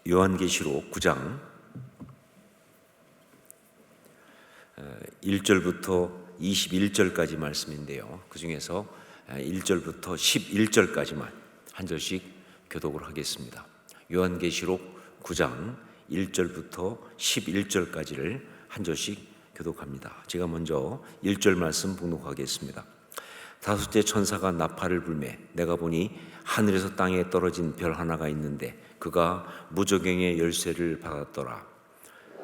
요한계시록 9장 1절부터 21절까지 말씀인데요. 그 중에서 1절부터 11절까지만 한 절씩 교독을 하겠습니다. 요한계시록 9장 1절부터 11절까지를 한 절씩 교독합니다. 제가 먼저 1절 말씀 봉독하겠습니다. 다섯째 천사가 나팔을 불매 내가 보니 하늘에서 땅에 떨어진 별 하나가 있는데 그가 무저갱의 열쇠를 받았더라.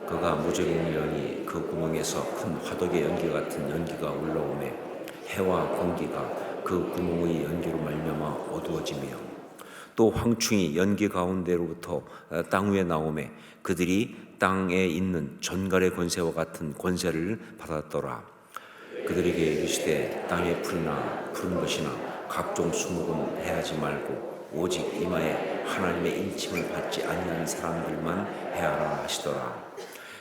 그가 무저갱을 여니 그 구멍에서 큰 화덕의 연기 같은 연기가 올라오매 해와 공기가 그 구멍의 연기로 말미암아 어두워지며 또 황충이 연기 가운데로부터 땅 위에 나오매 그들이 땅에 있는 전갈의 권세와 같은 권세를 받았더라. 그들에게 이르시되 땅의 풀이나 푸른 것이나 각종 수목은 해하지 말고 오직 이마에 하나님의 인침을 받지 아니한 사람들만 해하라 하시더라.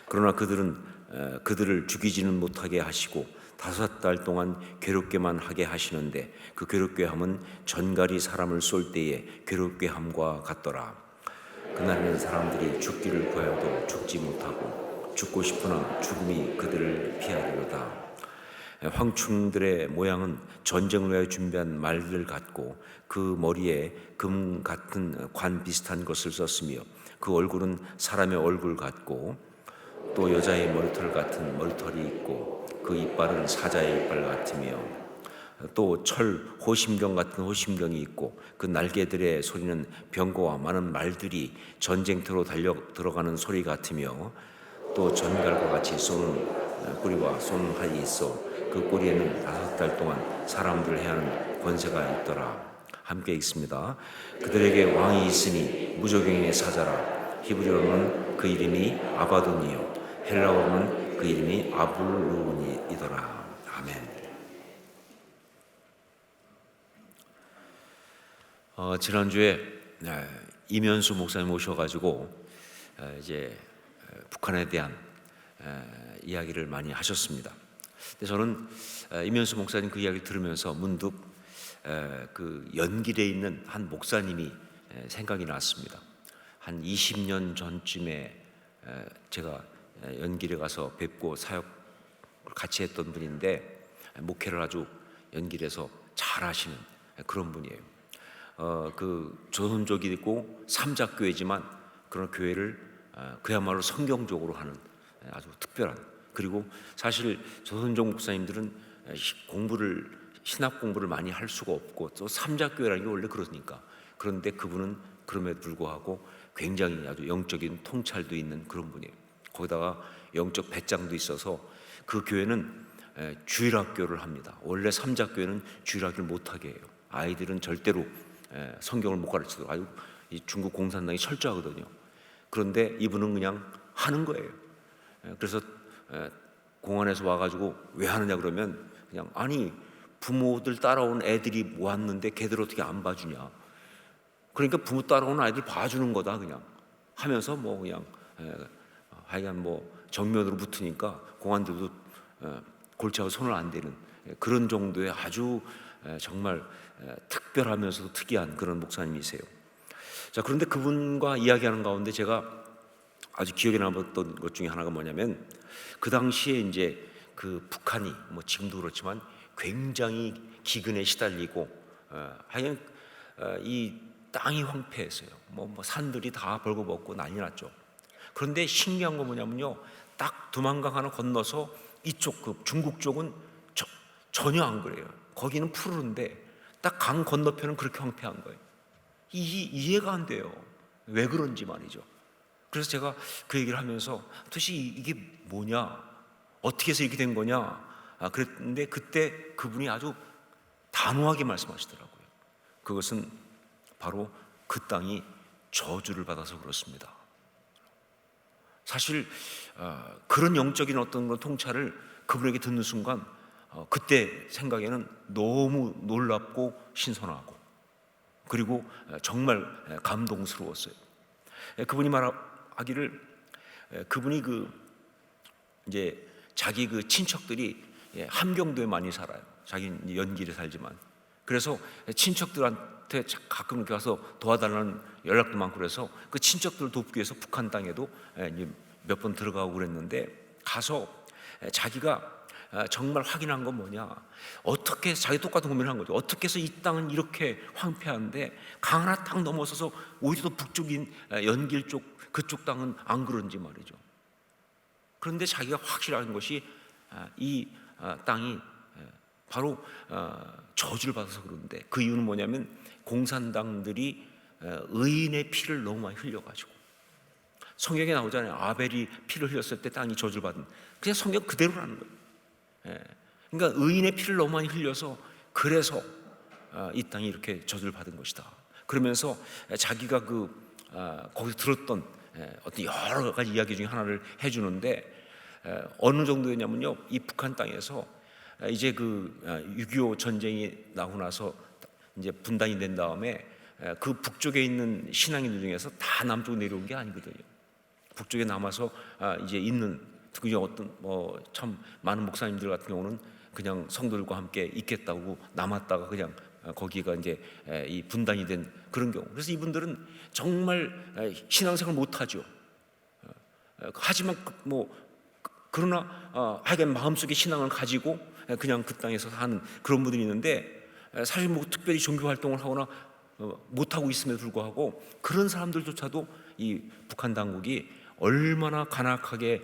그러나 그들을 죽이지는 못하게 하시고 5달 동안 괴롭게만 하게 하시는데 그 괴롭게 함은 전갈이 사람을 쏠 때에 괴롭게 함과 같더라. 그날에는 사람들이 죽기를 구하여도 죽지 못하고 죽고 싶으나 죽음이 그들을 피하리로다. 황충들의 모양은 전쟁을 위하여 준비한 말들 같고 그 머리에 금 같은 관 비슷한 것을 썼으며 그 얼굴은 사람의 얼굴 같고 또 여자의 머리털 같은 머리털이 있고 그 이빨은 사자의 이빨 같으며 또 철 호심경 같은 호심경이 있고 그 날개들의 소리는 병거와 많은 말들이 전쟁터로 달려 들어가는 소리 같으며 또 전갈과 같이 쏘는 꼬리와 쏘는 활이 있어 그 꼬리에는 5달 동안 사람들 해하는 권세가 있더라. 함께 읽습니다. 그들에게 왕이 있으니 무저갱의 사자라. 히브리어로는 그 이름이 아바돈이요 헬라어로는 그 이름이 아블루온이더라. 아멘. 지난주에 이면수 목사님 오셔가지고 이제 북한에 대한 이야기를 많이 하셨습니다. 근데 저는 이면수 목사님 그 이야기를 들으면서 문득 그 연길에 있는 한 목사님이 생각이 났습니다. 한 20년 전쯤에 제가 연길에 가서 뵙고 사역을 같이 했던 분인데 목회를 아주 연길에서 잘 하시는 그런 분이에요. 그 조선족이고 삼작교회지만 그런 교회를 그야말로 성경적으로 하는 아주 특별한, 그리고 사실 조선족 목사님들은 신학 공부를 많이 할 수가 없고 또 삼작교회라는 게 원래 그러니까. 그런데 그분은 그럼에도 불구하고 굉장히 아주 영적인 통찰도 있는 그런 분이에요. 거기다가 영적 배짱도 있어서 그 교회는 주일학교를 합니다. 원래 삼작교회는 주일학교를 못하게 해요. 아이들은 절대로 성경을 못 가르치도록. 아주 이 중국 공산당이 철저하거든요. 그런데 이분은 그냥 하는 거예요. 그래서 공안에서 와가지고 왜 하느냐 그러면 그냥 아니 부모들 따라온 애들이 왔는데 걔들 어떻게 안 봐주냐. 그러니까 부모 따라온 아이들 봐주는 거다 그냥 하면서 뭐 그냥 하여간 뭐 정면으로 붙으니까 공안들도 골치하고 손을 안 대는 그런 정도의 아주 정말 특별하면서도 특이한 그런 목사님이세요. 자, 그런데 그분과 이야기하는 가운데 제가 아주 기억에 남았던 것 중에 하나가 뭐냐면 그 당시에 이제 그 북한이 뭐 지금도 그렇지만 굉장히 기근에 시달리고 하여간 이 땅이 황폐했어요. 뭐 산들이 다 벌거벗고 난리 났죠. 그런데 신기한 건 뭐냐면요, 딱 두만강 하나 건너서 이쪽 그 중국 쪽은 전혀 안 그래요. 거기는 푸르른데 딱 강 건너편은 그렇게 황폐한 거예요. 이해가 안 돼요. 왜 그런지 말이죠. 그래서 제가 그 얘기를 하면서 도대체 이게 뭐냐, 어떻게 해서 이렇게 된 거냐 그랬는데 그때 그분이 아주 단호하게 말씀하시더라고요. 그것은 바로 그 땅이 저주를 받아서 그렇습니다. 사실 그런 영적인 어떤 그런 통찰을 그분에게 듣는 순간 그때 생각에는 너무 놀랍고 신선하고 그리고 정말 감동스러웠어요. 그분이 말하기를 그분이 이제 자기 그 친척들이 함경도에 많이 살아요. 자기는 연길에 살지만. 그래서 친척들한테 곁에 가끔 이렇게 가서 도와달라는 연락도 많고 그래서 그 친척들 돕기 위해서 북한 땅에도 몇 번 들어가고 그랬는데, 가서 자기가 정말 확인한 건 뭐냐, 어떻게, 자기 똑같은 고민을 한 거죠. 어떻게 해서 이 땅은 이렇게 황폐한데 강 하나 딱 넘어서서 오히려 더 북쪽인 연길 쪽, 그쪽 땅은 안 그런지 말이죠. 그런데 자기가 확실한 것이 이 땅이 바로 저주를 받아서 그러는데, 그 이유는 뭐냐면 공산당들이 의인의 피를 너무 많이 흘려가지고, 성경에 나오잖아요. 아벨이 피를 흘렸을 때 땅이 저주를 받은, 그냥 성경 그대로라는 거예요. 그러니까 의인의 피를 너무 많이 흘려서, 그래서 이 땅이 이렇게 저주를 받은 것이다. 그러면서 자기가 거기서 들었던 어떤 여러 가지 이야기 중에 하나를 해주는데, 어느 정도였냐면요, 이 북한 땅에서 이제 6.25 전쟁이 나고 나서 이제 분단이 된 다음에 그 북쪽에 있는 신앙인들 중에서 다 남쪽으로 내려온 게 아니거든요. 북쪽에 남아서 이제 있는, 특히 어떤 참 많은 목사님들 같은 경우는 그냥 성도들과 함께 있겠다고 남았다가 그냥 거기가 이제 이 분단이 된 그런 경우. 그래서 이분들은 정말 신앙생활 못하죠. 하지만 그러나 하여간 마음속에 신앙을 가지고 그냥 그 땅에서 사는 그런 분들이 있는데, 사실 특별히 종교 활동을 하거나 못하고 있음에도 불구하고 그런 사람들조차도 이 북한 당국이 얼마나 간악하게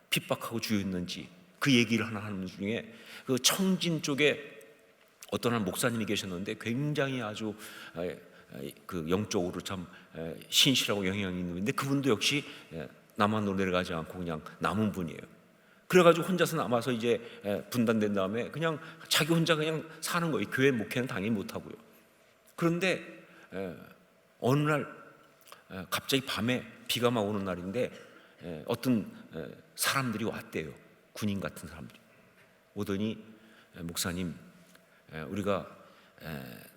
핍박하고 주였는지, 그 얘기를 하나 하는 중에, 그 청진 쪽에 어떤 한 목사님이 계셨는데 굉장히 아주 영적으로 참 신실하고 영향이 있는 분인데, 그분도 역시 남한으로 내려가지 않고 그냥 남은 분이에요. 그래가지고 혼자서 남아서 이제 분단된 다음에 그냥 자기 혼자 그냥 사는 거예요. 교회 목회는 당연히 못하고요. 그런데 어느 날 갑자기 밤에 비가 막 오는 날인데 어떤 사람들이 왔대요. 군인 같은 사람들이 오더니, 목사님, 우리가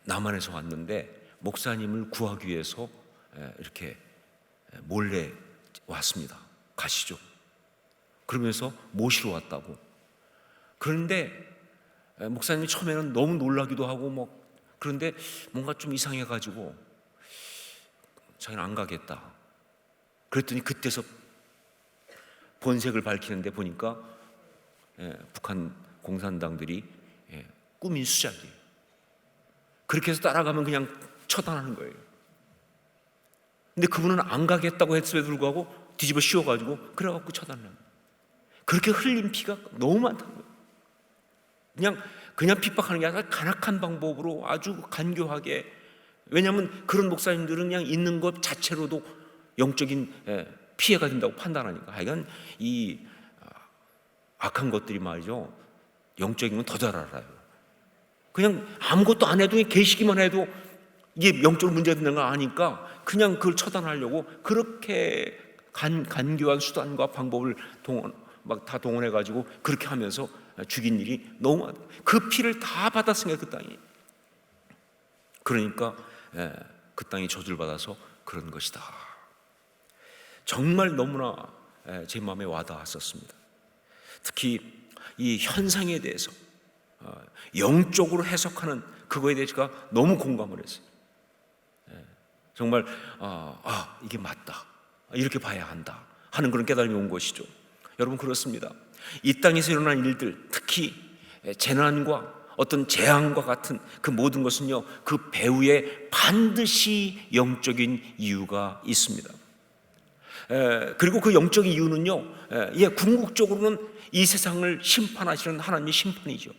남한에서 왔는데 목사님을 구하기 위해서 이렇게 몰래 왔습니다. 가시죠. 그러면서 모시러 왔다고. 그런데 목사님이 처음에는 너무 놀라기도 하고 그런데 뭔가 좀 이상해가지고 자기는 안 가겠다. 그랬더니 그때서 본색을 밝히는데 보니까 북한 공산당들이 꾸민 수작이에요. 그렇게 해서 따라가면 그냥 처단하는 거예요. 근데 그분은 안 가겠다고 했음에도 불구하고 뒤집어 씌워가지고 그래갖고 처단을 합니다. 그렇게 흘린 피가 너무 많다는 거예요. 그냥 핍박하는 게 아니라 간악한 방법으로 아주 간교하게. 왜냐하면 그런 목사님들은 그냥 있는 것 자체로도 영적인 피해가 된다고 판단하니까. 하여간 이 악한 것들이 말이죠, 영적인 건 더 잘 알아요. 그냥 아무것도 안 해도, 계시기만 해도 이게 영적으로 문제가 된다는 걸 아니까 그냥 그걸 처단하려고 그렇게 간교한 수단과 방법을 다 동원해가지고 그렇게 하면서 죽인 일이 너무 많아요. 그 피를 다 받았으니까 그 땅이. 그러니까 그 땅이 저주를 받아서 그런 것이다. 정말 너무나 제 마음에 와닿았었습니다. 특히 이 현상에 대해서 영적으로 해석하는 그거에 대해서 제가 너무 공감을 했어요. 정말 이게 맞다, 이렇게 봐야 한다 하는 그런 깨달음이 온 것이죠. 여러분, 그렇습니다. 이 땅에서 일어난 일들, 특히 재난과 어떤 재앙과 같은 그 모든 것은요, 그 배후에 반드시 영적인 이유가 있습니다. 그리고 그 영적인 이유는요, 궁극적으로는 이 세상을 심판하시는 하나님의 심판이죠.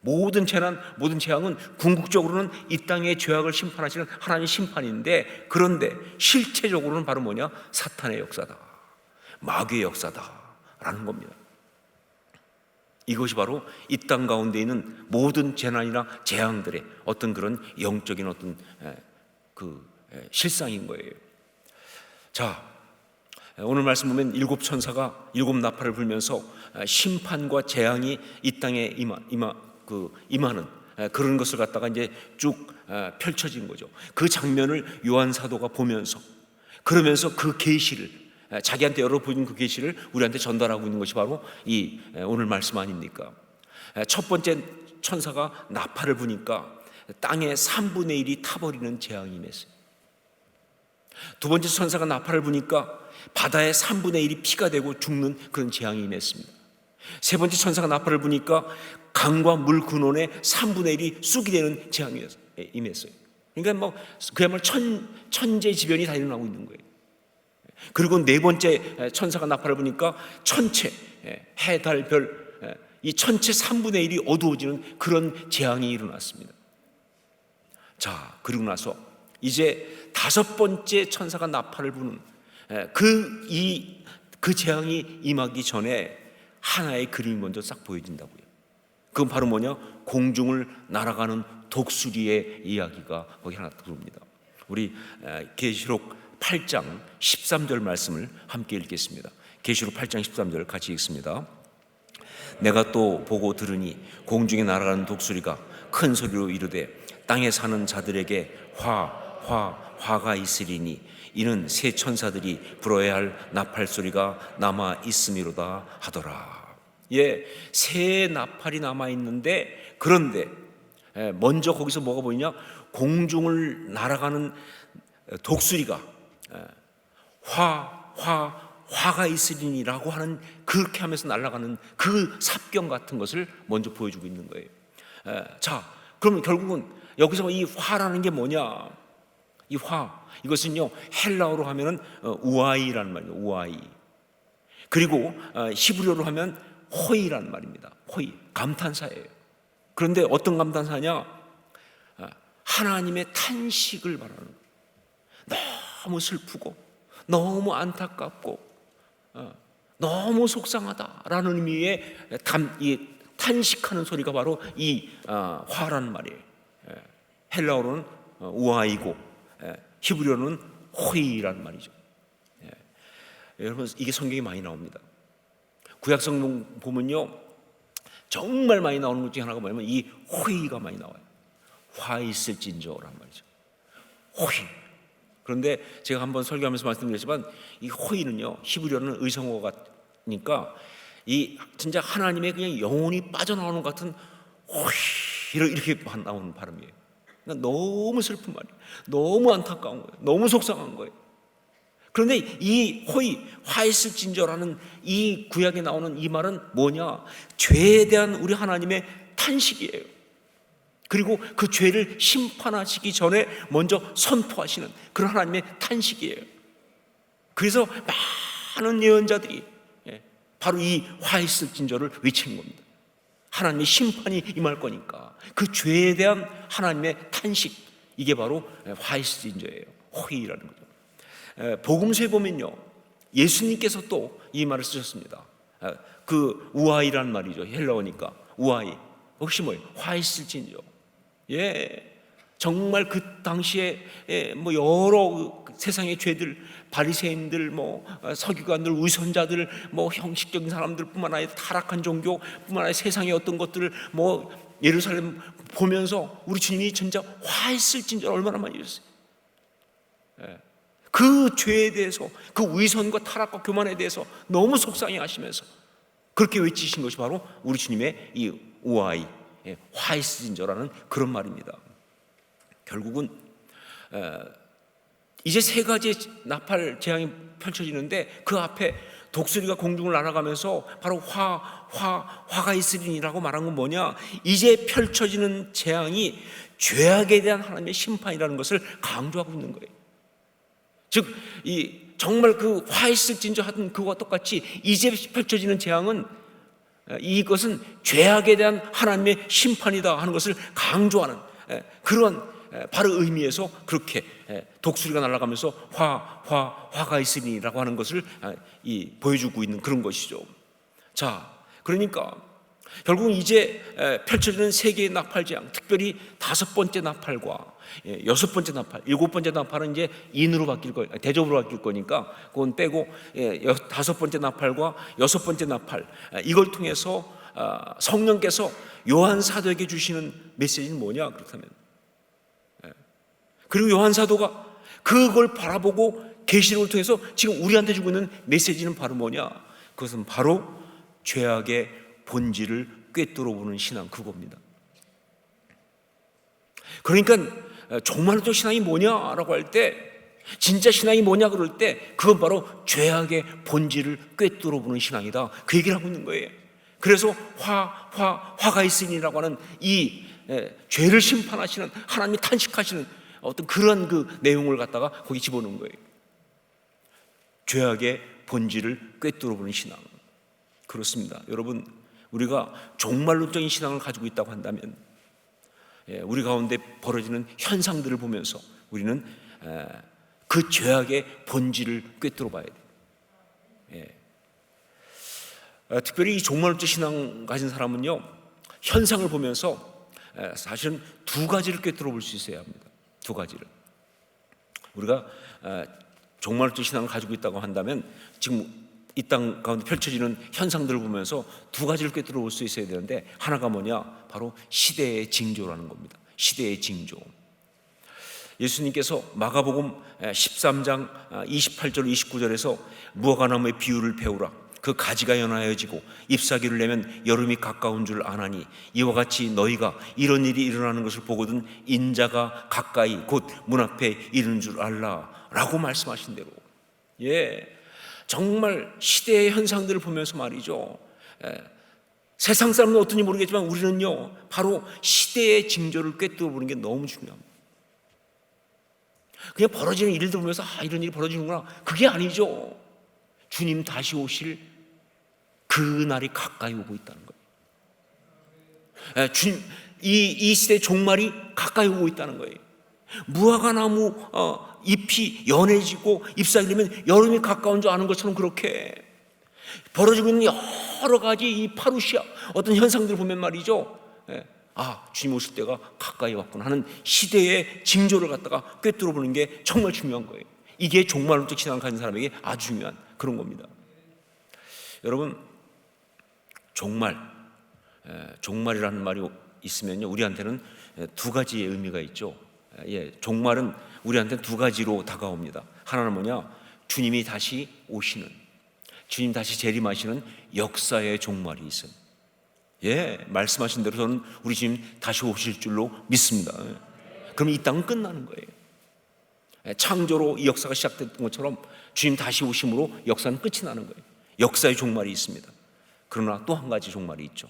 모든 재난, 모든 재앙은 궁극적으로는 이 땅의 죄악을 심판하시는 하나님의 심판인데, 그런데 실체적으로는 바로 뭐냐? 사탄의 역사다, 마귀의 역사다라는 겁니다. 이것이 바로 이 땅 가운데 있는 모든 재난이나 재앙들의 어떤 그런 영적인 어떤 실상인 거예요. 자, 오늘 말씀 보면 일곱 천사가 일곱 나팔을 불면서 심판과 재앙이 이 땅에 임하는 그런 것을 갖다가 이제 쭉 펼쳐진 거죠. 그 장면을 요한 사도가 보면서, 그러면서 그 계시를, 자기한테 열어보인 그 계시를 우리한테 전달하고 있는 것이 바로 이 오늘 말씀 아닙니까? 첫 번째 천사가 나팔을 부니까 땅의 3분의 1이 타버리는 재앙이 임했어요. 두 번째 천사가 나팔을 부니까 바다의 3분의 1이 피가 되고 죽는 그런 재앙이 임했습니다. 세 번째 천사가 나팔을 부니까 강과 물 근원의 3분의 1이 쑥이 되는 재앙이 임했어요. 그러니까 뭐 그야말로 천재지변이 다 일어나고 있는 거예요. 그리고 네 번째 천사가 나팔을 부니까 천체, 해, 달, 별, 이 천체 3분의 1이 어두워지는 그런 재앙이 일어났습니다. 자, 그리고 나서 이제 다섯 번째 천사가 나팔을 부는 그 재앙이 임하기 전에 하나의 그림이 먼저 싹 보여진다고요. 그건 바로 뭐냐? 공중을 날아가는 독수리의 이야기가 거기 하나 들어옵니다. 우리 계시록 8장 13절 말씀을 함께 읽겠습니다. 계시록 8장 13절 같이 읽습니다. 내가 또 보고 들으니 공중에 날아가는 독수리가 큰 소리로 이르되 땅에 사는 자들에게 화가 있으리니 이는 새 천사들이 불어야 할 나팔 소리가 남아 있음이로다 하더라. 예, 새 나팔이 남아 있는데, 그런데 먼저 거기서 뭐가 보이냐? 공중을 날아가는 독수리가 화가 있으리니라고 하는, 그렇게 하면서 날아가는 그 삽경 같은 것을 먼저 보여주고 있는 거예요. 자, 그러면 결국은 여기서 이 화라는 게 뭐냐? 이 이것은요 헬라어로 하면은 우아이라는 말이에요. 우아이. 그리고 히브리어로 하면 호이라는 말입니다. 호이, 감탄사예요. 그런데 어떤 감탄사냐? 하나님의 탄식을 말하는 거예요. 너무 슬프고 너무 안타깝고 너무 속상하다라는 의미의 이 탄식하는 소리가 바로 이 화라는 말이에요. 헬라어로는 우아이고 히브리어는 호이라는 말이죠. 여러분, 이게 성경에 많이 나옵니다. 구약 성경 보면요 정말 많이 나오는 것 중에 하나가 뭐냐면 이 호이가 많이 나와요. 화 있을진저란 말이죠. 호이. 그런데 제가 한번 설교하면서 말씀드렸지만 이 호이는요 히브리어는 의성어가니까 이 진짜 하나님의 그냥 영혼이 빠져나오는 것 같은 호이 이렇게 나오는 발음이에요. 그러니까 너무 슬픈 말이에요. 너무 안타까운 거예요. 너무 속상한 거예요. 그런데 이 호이, 화 있을진저라는 이 구약에 나오는 이 말은 뭐냐? 죄에 대한 우리 하나님의 탄식이에요. 그리고 그 죄를 심판하시기 전에 먼저 선포하시는 그런 하나님의 탄식이에요. 그래서 많은 예언자들이 바로 이 화 있을진저를 외치는 겁니다. 하나님의 심판이 임할 거니까 그 죄에 대한 하나님의 탄식, 이게 바로 화 있을진저예요. 호의라는 거죠. 복음서에 보면요 예수님께서 또 이 말을 쓰셨습니다. 그 우아이라는 말이죠. 헬라어니까 우아이. 혹시 뭐예요? 화 있을진저. 예, 정말 그 당시에 뭐 여러 세상의 죄들, 바리새인들, 뭐 서기관들, 위선자들, 뭐 형식적인 사람들뿐만 아니라 타락한 종교뿐만 아니라 세상의 어떤 것들을 뭐 예루살렘 보면서 우리 주님이 진짜 화 있을진저 얼마나 많이 했어요. 그 죄에 대해서, 그 위선과 타락과 교만에 대해서 너무 속상해 하시면서 그렇게 외치신 것이 바로 우리 주님의 이 우아이, 화 있을진저라는 그런 말입니다. 결국은 이제 세 가지의 나팔 재앙이 펼쳐지는데 그 앞에 독수리가 공중을 날아가면서 바로 화가 있으리니라고 말한 건 뭐냐? 이제 펼쳐지는 재앙이 죄악에 대한 하나님의 심판이라는 것을 강조하고 있는 거예요. 즉, 정말 그 화 있을진저 하던 그와 똑같이 이제 펼쳐지는 재앙은, 이것은 죄악에 대한 하나님의 심판이다 하는 것을 강조하는 그런 바로 의미에서 그렇게 독수리가 날아가면서 화가 있으리라고 하는 것을 보여주고 있는 그런 것이죠. 자, 그러니까 결국은 이제 펼쳐지는 세 개의 나팔 재앙, 특별히 다섯 번째 나팔과 여섯 번째 나팔, 일곱 번째 나팔은 이제 인으로 바뀔 거, 대접으로 바뀔 거니까 그건 빼고 다섯 번째 나팔과 여섯 번째 나팔, 이걸 통해서 성령께서 요한 사도에게 주시는 메시지는 뭐냐? 그렇다면, 그리고 요한 사도가 그걸 바라보고 계시록을 통해서 지금 우리한테 주고 있는 메시지는 바로 뭐냐? 그것은 바로 죄악의 본질을 꿰뚫어 보는 신앙, 그겁니다. 그러니까 정말로 또 신앙이 뭐냐라고 할 때, 진짜 신앙이 뭐냐 그럴 때 그건 바로 죄악의 본질을 꿰뚫어 보는 신앙이다, 그 얘기를 하고 있는 거예요. 그래서 화가 있으니라고 하는 이 죄를 심판하시는 하나님이 탄식하시는 어떤 그런 그 내용을 갖다가 거기 집어넣은 거예요. 죄악의 본질을 꿰뚫어 보는 신앙. 그렇습니다. 여러분, 우리가 종말론적인 신앙을 가지고 있다고 한다면 우리 가운데 벌어지는 현상들을 보면서 우리는 그 죄악의 본질을 꿰뚫어 봐야 돼요. 특별히 이 종말론적 신앙 가진 사람은요, 현상을 보면서 사실은 두 가지를 꿰뚫어 볼 수 있어야 합니다. 두 가지를. 우리가 종말론적 신앙을 가지고 있다고 한다면 지금 이 땅 가운데 펼쳐지는 현상들을 보면서 두 가지를 꿰뚫어 볼 수 있어야 되는데, 하나가 뭐냐? 바로 시대의 징조라는 겁니다. 시대의 징조. 예수님께서 마가복음 13장 28절 29절에서 무화과나무의 비유를 배우라. 그 가지가 연하여지고 잎사귀를 내면 여름이 가까운 줄 아나니 이와 같이 너희가 이런 일이 일어나는 것을 보거든 인자가 가까이 곧 문 앞에 이르는 줄 알라 라고 말씀하신 대로, 정말 시대의 현상들을 보면서 말이죠, 세상 사람은 어떤지 모르겠지만 우리는요 바로 시대의 징조를 꿰뚫어 보는 게 너무 중요합니다. 그냥 벌어지는 일들 보면서 이런 일이 벌어지는구나, 그게 아니죠. 주님 다시 오실 그 날이 가까이 오고 있다는 거예요. 이 시대의 종말이 가까이 오고 있다는 거예요. 무화과나무 잎이 연해지고 잎사귀면 여름이 가까운 줄 아는 것처럼 그렇게 벌어지고 있는 여러 가지 이 파루시아 어떤 현상들을 보면 말이죠, 주님 오실 때가 가까이 왔구나 하는 시대의 징조를 갖다가 꿰뚫어 보는 게 정말 중요한 거예요. 이게 종말론적 신앙을 가진 사람에게 아주 중요한 그런 겁니다. 여러분, 종말이라는 말이 있으면요, 우리한테는 두 가지의 의미가 있죠. 종말은 우리한테 두 가지로 다가옵니다. 하나는 뭐냐? 주님이 다시 오시는, 주님 다시 재림하시는 역사의 종말이 있어요. 말씀하신 대로 저는 우리 주님 다시 오실 줄로 믿습니다. 그럼 이 땅은 끝나는 거예요. 창조로 이 역사가 시작됐던 것처럼 주님 다시 오심으로 역사는 끝이 나는 거예요. 역사의 종말이 있습니다. 그러나 또 한 가지 종말이 있죠.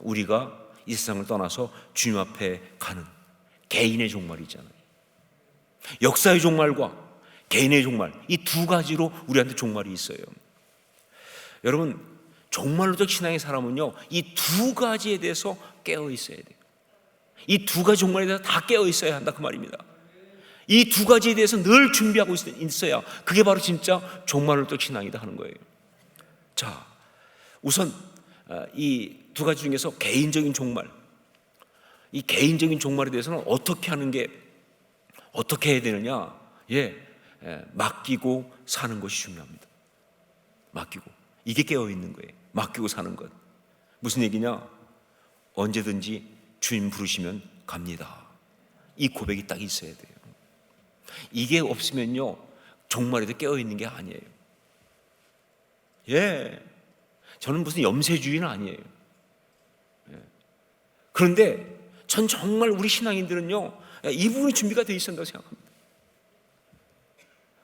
우리가 이 세상을 떠나서 주님 앞에 가는 개인의 종말이 있잖아요. 역사의 종말과 개인의 종말, 이 두 가지로 우리한테 종말이 있어요. 여러분, 종말론적 신앙의 사람은요 이 두 가지에 대해서 깨어 있어야 돼요. 이 두 가지 종말에 대해서 다 깨어 있어야 한다, 그 말입니다. 이 두 가지에 대해서 늘 준비하고 있어야, 그게 바로 진짜 종말론적 신앙이다 하는 거예요. 자, 우선 이 두 가지 중에서 개인적인 종말, 이 개인적인 종말에 대해서는 어떻게 해야 되느냐? 맡기고 사는 것이 중요합니다. 맡기고, 이게 깨어 있는 거예요. 맡기고 사는 것. 무슨 얘기냐? 언제든지 주님 부르시면 갑니다. 이 고백이 딱 있어야 돼요. 이게 없으면요 종말에도 깨어 있는 게 아니에요. 저는 무슨 염세주의는 아니에요. 그런데 전 정말 우리 신앙인들은요 이 부분이 준비가 되어 있어야 한다고 생각합니다.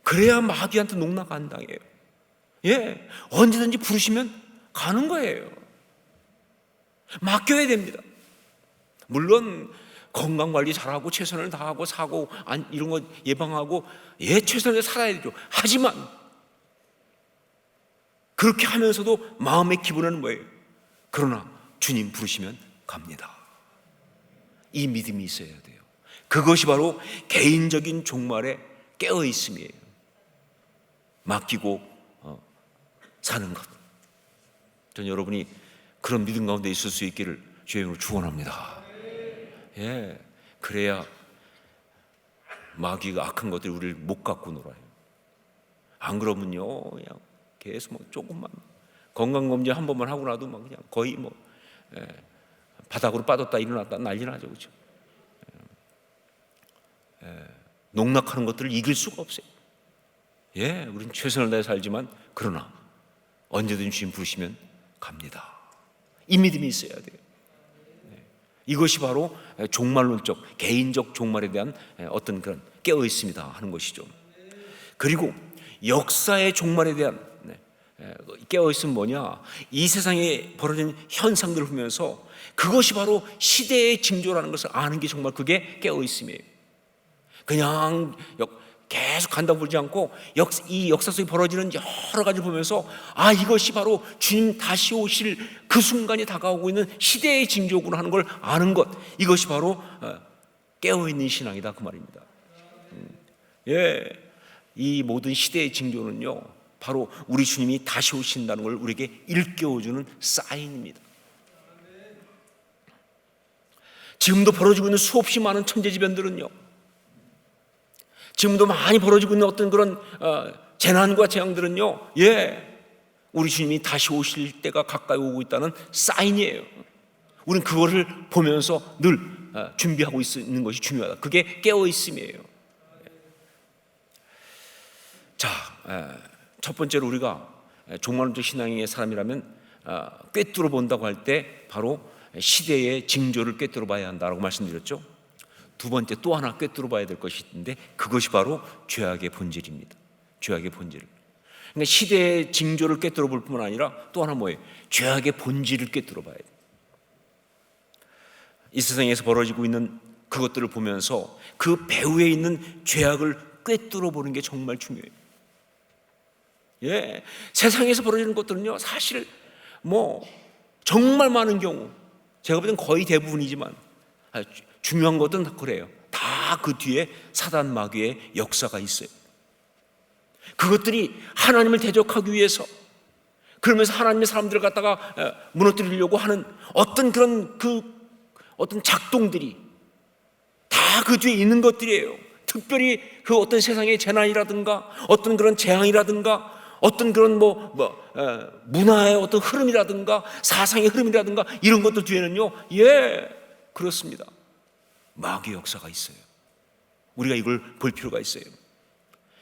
그래야 마귀한테 농락 안 당해요. 언제든지 부르시면 가는 거예요. 맡겨야 됩니다. 물론 건강관리 잘하고 최선을 다하고 사고 이런 거 예방하고 최선을 살아야 되죠. 하지만 그렇게 하면서도 마음의 기분은 뭐예요? 그러나 주님 부르시면 갑니다. 이 믿음이 있어야 돼요. 그것이 바로 개인적인 종말에 깨어있음이에요. 맡기고 사는 것. 전 여러분이 그런 믿음 가운데 있을 수 있기를 주의 이름으로 축원합니다. 그래야 마귀가 악한 것들이 우리를 못 갖고 놀아요. 안 그러면요 그냥 계속 조금만 건강검진 한 번만 하고 나도 그냥 거의 바닥으로 빠졌다 일어났다 난리 나죠. 그렇죠? 농락하는 것들을 이길 수가 없어요. 우리는 최선을 다해 살지만 그러나 언제든 주님 부르시면 갑니다. 이 믿음이 있어야 돼요. 이것이 바로 종말론적, 개인적 종말에 대한 어떤 그런 깨어 있습니다 하는 것이죠. 그리고 역사의 종말에 대한 깨어 있으면 뭐냐? 이 세상에 벌어진 현상들을 보면서 그것이 바로 시대의 징조라는 것을 아는 게 정말 그게 깨어 있음이에요. 그냥 계속 간다 보지 않고 이 역사 속에 벌어지는 여러 가지를 보면서 이것이 바로 주님 다시 오실 그 순간이 다가오고 있는 시대의 징조구나 하는 걸 아는 것, 이것이 바로 깨어있는 신앙이다 그 말입니다. 이 모든 시대의 징조는요 바로 우리 주님이 다시 오신다는 걸 우리에게 일깨워주는 사인입니다. 지금도 벌어지고 있는 수없이 많은 천재지변들은요, 지금도 많이 벌어지고 있는 어떤 그런 재난과 재앙들은요, 우리 주님이 다시 오실 때가 가까이 오고 있다는 사인이에요. 우리는 그거를 보면서 늘 준비하고 있는 것이 중요하다. 그게 깨어있음이에요. 자, 첫 번째로 우리가 종말론적 신앙의 사람이라면 꿰뚫어 본다고 할 때 바로 시대의 징조를 꿰뚫어 봐야 한다라고 말씀드렸죠. 두 번째 또 하나 꿰뚫어 봐야 될 것이 있는데 그것이 바로 죄악의 본질입니다. 죄악의 본질. 그러니까 시대의 징조를 꿰뚫어 볼 뿐만 아니라 또 하나 뭐예요? 죄악의 본질을 꿰뚫어 봐야 돼요. 이 세상에서 벌어지고 있는 그것들을 보면서 그 배후에 있는 죄악을 꿰뚫어 보는 게 정말 중요해요. 세상에서 벌어지는 것들은요 사실 정말 많은 경우, 제가 볼 땐 거의 대부분이지만 중요한 것은 다 그래요. 다 그 뒤에 사단 마귀의 역사가 있어요. 그것들이 하나님을 대적하기 위해서, 그러면서 하나님의 사람들을 갖다가 무너뜨리려고 하는 어떤 그런 어떤 작동들이 다 그 뒤에 있는 것들이에요. 특별히 그 어떤 세상의 재난이라든가 어떤 그런 재앙이라든가 어떤 그런 문화의 어떤 흐름이라든가 사상의 흐름이라든가 이런 것들 뒤에는요, 그렇습니다. 마귀의 역사가 있어요. 우리가 이걸 볼 필요가 있어요.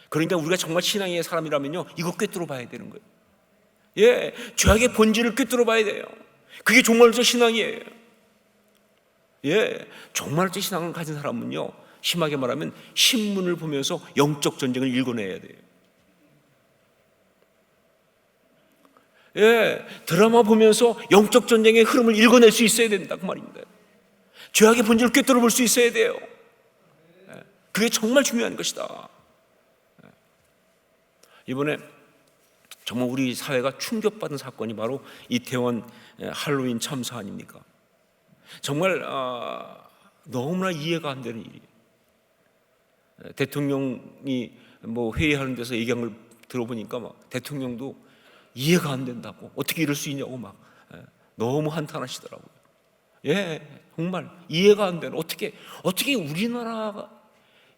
그러니까 우리가 정말 신앙의 사람이라면요, 이거 꿰뚫어 봐야 되는 거예요. 죄악의 본질을 꿰뚫어 봐야 돼요. 그게 종말론적 신앙이에요. 종말론적 신앙을 가진 사람은요, 심하게 말하면 신문을 보면서 영적 전쟁을 읽어내야 돼요. 드라마 보면서 영적 전쟁의 흐름을 읽어낼 수 있어야 된다 그 말입니다. 죄악의 본질을 꿰뚫어 볼 수 있어야 돼요. 그게 정말 중요한 것이다. 이번에 정말 우리 사회가 충격받은 사건이 바로 이태원 할로윈 참사 아닙니까? 정말 너무나 이해가 안 되는 일이에요. 대통령이 회의하는 데서 얘기한 걸 들어보니까 대통령도 이해가 안 된다고, 어떻게 이럴 수 있냐고 너무 한탄하시더라고요. 정말 이해가 안 되는, 어떻게 우리나라가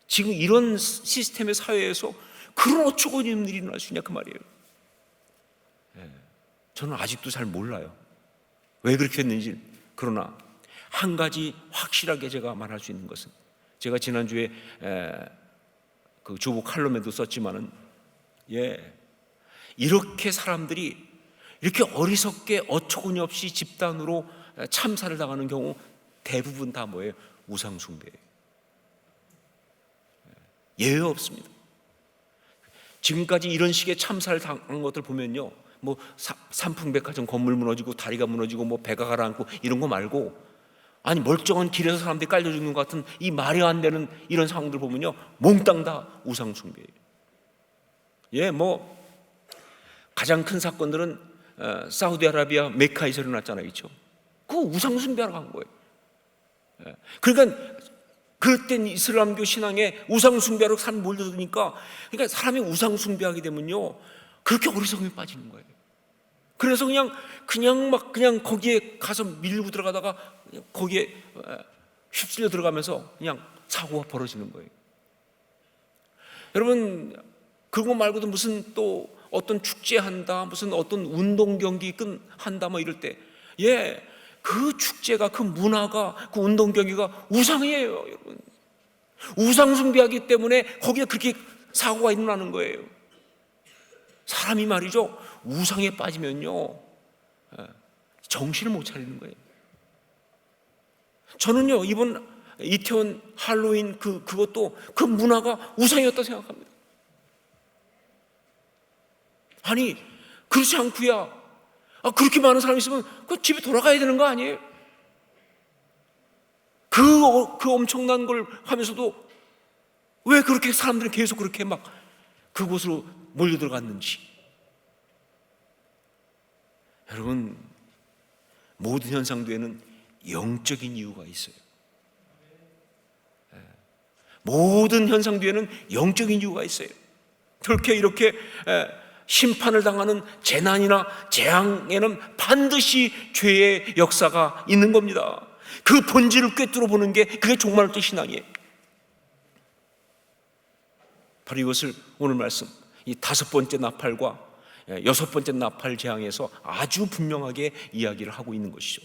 지금 이런 시스템의 사회에서 그런 어처구니 없는 일이 일어날 수 있냐 그 말이에요. 저는 아직도 잘 몰라요, 왜 그렇게 됐는지. 그러나 한 가지 확실하게 제가 말할 수 있는 것은, 제가 지난주에 그 주보 칼럼에도 썼지만은 이렇게 사람들이 이렇게 어리석게 어처구니 없이 집단으로 참사를 당하는 경우 대부분 다 뭐예요? 우상숭배예요. 예외 없습니다. 지금까지 이런 식의 참사를 당한 것들 보면요, 삼풍백화점 건물 무너지고 다리가 무너지고 배가 가라앉고 이런 거 말고, 아니 멀쩡한 길에서 사람들이 깔려 죽는 것 같은 이 말이 안 되는 이런 상황들 보면요, 몽땅 다 우상숭배예요. 가장 큰 사건들은 사우디아라비아 메카에서 일어났잖아요, 그렇죠? 그거 우상숭배하러 간 거예요. 그러니까 그땐 이슬람교 신앙에 우상숭배하러 사람이 몰려드니까, 그러니까 사람이 우상숭배하게 되면요, 그렇게 어리석음에 빠지는 거예요. 그래서 그냥 거기에 가서 밀고 들어가다가 거기에 휩쓸려 들어가면서 그냥 사고가 벌어지는 거예요. 여러분, 그거 말고도 무슨 또 어떤 축제한다, 무슨 어떤 운동 경기 한다 이럴 때, 그 축제가, 그 문화가, 그 운동 경기가 우상이에요, 여러분. 우상 숭배하기 때문에 거기에 그렇게 사고가 일어나는 거예요. 사람이 말이죠, 우상에 빠지면요 정신을 못 차리는 거예요. 저는요, 이번 이태원 할로윈 그것도 그 문화가 우상이었다 생각합니다. 아니, 그렇지 않고야, 그렇게 많은 사람이 있으면 그 집에 돌아가야 되는 거 아니에요? 그 엄청난 걸 하면서도 왜 그렇게 사람들은 계속 그렇게 막 그곳으로 몰려들어갔는지. 여러분, 모든 현상 뒤에는 영적인 이유가 있어요. 모든 현상 뒤에는 영적인 이유가 있어요. 그렇게 이렇게 심판을 당하는 재난이나 재앙에는 반드시 죄의 역사가 있는 겁니다. 그 본질을 꿰뚫어 보는 게 그게 종말론적 신앙이에요. 바로 이것을 오늘 말씀 이 5번째 나팔과 6번째 나팔 재앙에서 아주 분명하게 이야기를 하고 있는 것이죠.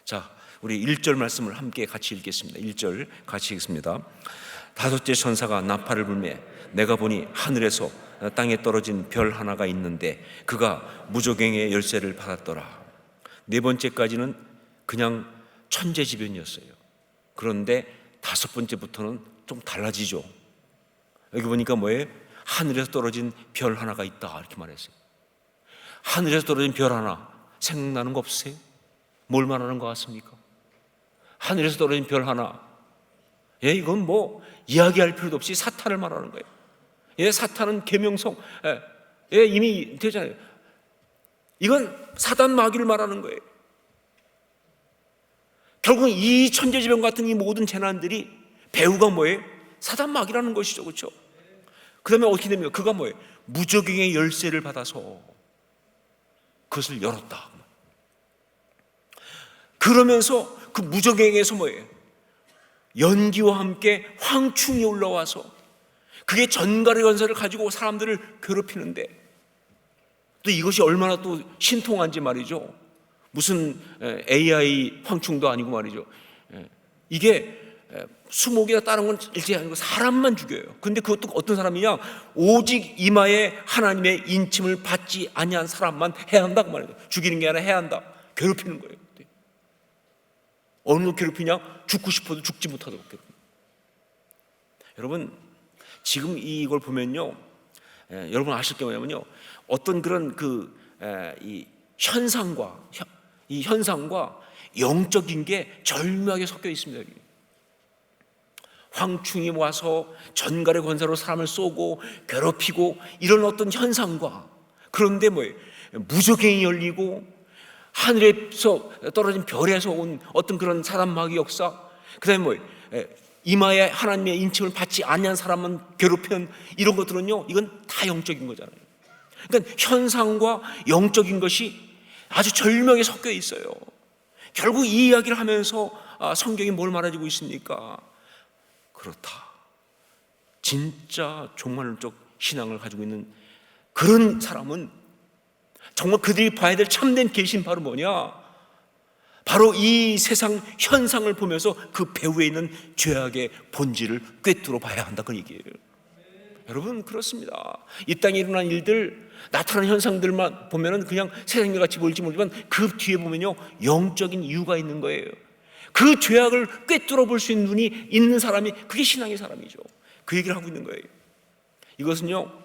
자, 우리 1절 말씀을 함께 같이 읽겠습니다. 1절 같이 읽습니다. 5째 천사가 나팔을 불매 내가 보니 하늘에서 땅에 떨어진 별 하나가 있는데 그가 무저갱의 열쇠를 받았더라. 4번째까지는 그냥 천재지변이었어요. 그런데 5번째부터는 좀 달라지죠. 여기 보니까 뭐예요? 하늘에서 떨어진 별 하나가 있다 이렇게 말했어요. 하늘에서 떨어진 별 하나 생각나는 거 없으세요? 뭘 말하는 것 같습니까? 하늘에서 떨어진 별 하나, 이건 뭐 이야기할 필요도 없이 사탄을 말하는 거예요. 사탄은 계명성 이미 되잖아요. 이건 사단 마귀를 말하는 거예요. 결국 이 천재지변 같은 이 모든 재난들이 배후가 뭐예요? 사단 마귀라는 것이죠, 그렇죠? 그 다음에 어떻게 됩니까? 그가 뭐예요? 무저갱의 열쇠를 받아서 그것을 열었다. 그러면서 그 무저갱에서 뭐예요? 연기와 함께 황충이 올라와서 그게 전갈의 권세를 가지고 사람들을 괴롭히는데 또 이것이 얼마나 또 신통한지 말이죠. 무슨 AI 황충도 아니고 말이죠. 이게 수목이나 다른 건 일제 아니고 사람만 죽여요. 근데 그것도 어떤 사람이냐? 오직 이마에 하나님의 인침을 받지 아니한 사람만 해야 한다고 말이죠. 죽이는 게 아니라 해야 한다. 괴롭히는 거예요. 어느 놈 괴롭히냐? 죽고 싶어도 죽지 못하도록 괴롭힙니다. 여러분, 지금 이걸 보면요, 여러분 아실 게 뭐냐면요, 어떤 그런 이 현상과 영적인 게 절묘하게 섞여 있습니다. 여기. 황충이 와서 전갈의 권세로 사람을 쏘고 괴롭히고 이런 어떤 현상과, 그런데 뭐예요? 무저갱이 열리고 하늘에서 떨어진 별에서 온 어떤 그런 사단 마귀 역사, 그 다음에 뭐예요? 이마에 하나님의 인침을 받지 아니한 사람만 괴롭히는 이런 것들은요, 이건 다 영적인 거잖아요. 그러니까 현상과 영적인 것이 아주 절묘하게 섞여 있어요. 결국 이 이야기를 하면서 성경이 뭘 말해주고 있습니까? 그렇다. 진짜 종말론적 신앙을 가지고 있는 그런 사람은 정말 그들이 봐야 될 참된 계신 바로 뭐냐? 바로 이 세상 현상을 보면서 그 배후에 있는 죄악의 본질을 꿰뚫어 봐야 한다, 그 얘기예요. 여러분, 그렇습니다. 이 땅에 일어난 일들, 나타나는 현상들만 보면은 그냥 세상 일같이 보일지 모르지만 그 뒤에 보면요, 영적인 이유가 있는 거예요. 그 죄악을 꿰뚫어 볼 수 있는 눈이 있는 사람이 그게 신앙의 사람이죠. 그 얘기를 하고 있는 거예요. 이것은요,